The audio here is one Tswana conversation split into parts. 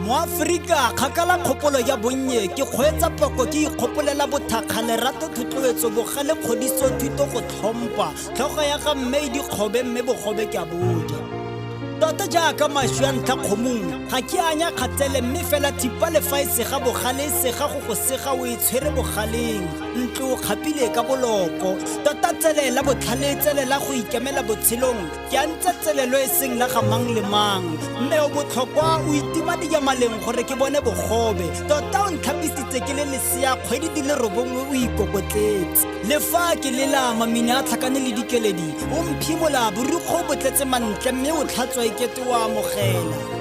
Moafrika kgakala kgopolo ya bonnye ke kgweetsa poko ke ikgopolela bothakga lerato thotloetso bogale kgodiso thuto go tlhompha tlhogo ya ga mme dikgobe mme bogobe ke a boja tota jaaka mašwi a ntlha kgomong ga ke anya kgatsele mme fela thipa le fa e sega bogale e sega go go sega o e tshwere bogaleng ntlo o kgapile ka boloko tota tsele la botlhale tsele la go ikemela botshelong ke a ntse tselelo e seng la ga mang le mang mme o botlhokwa o itima dijamaleng gore ke bone bogobe tota o ntlhapisitse ke le lesea kgwedi di le robongwe o ikokotletse le fa ke lela mamine a tlhakane le dikeledi o mphimola borikgo bo tletse mantle mme o tlhatswa ikete wa amogela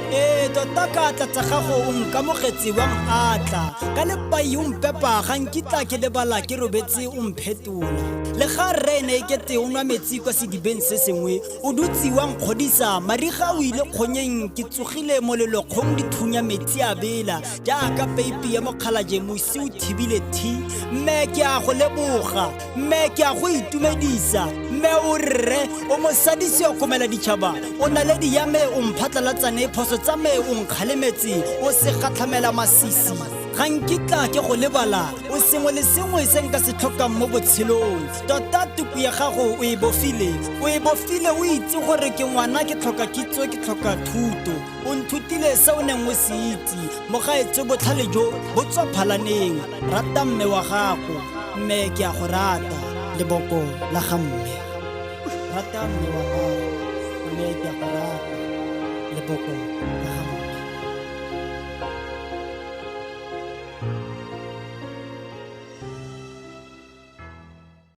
tota ka tla tsa gago o nkamogetse wa atla ka lepai o mpepa ga nkitla ke lebala ke robetse o mphetola le ga rene ikete o nwa metsi kwa sedibeng se sengwe o dutse wa nkgodisa mariga o ile kgonyeng ke tsogile molelo kgong dithunya metsi a bela jaaka peipi ya mokgalaje mosi o thibile thi mme ke a go leboga mme ke a go itumedisa mme o rre o mosadisi o komela ditšhaba o na le diame o mphatlalatsane phoso tsa me o nkgalemetse o se gatlhamela masisi ga nkitla ke go lebala o sengwe le sengwe se nka se tlhokang mo botshelong tota tuku ya gago o e bofile o itse gore ke ngwana ke tlhoka kitso ke tlhoka thuto o nthutile se o neng o se itse mo gaetse botlhale jo bo tswa phalaneng rata mme wa gago mme ke a go rata leboko la ga mme rata mme wa gago mme ke a go rata leboko la ga mme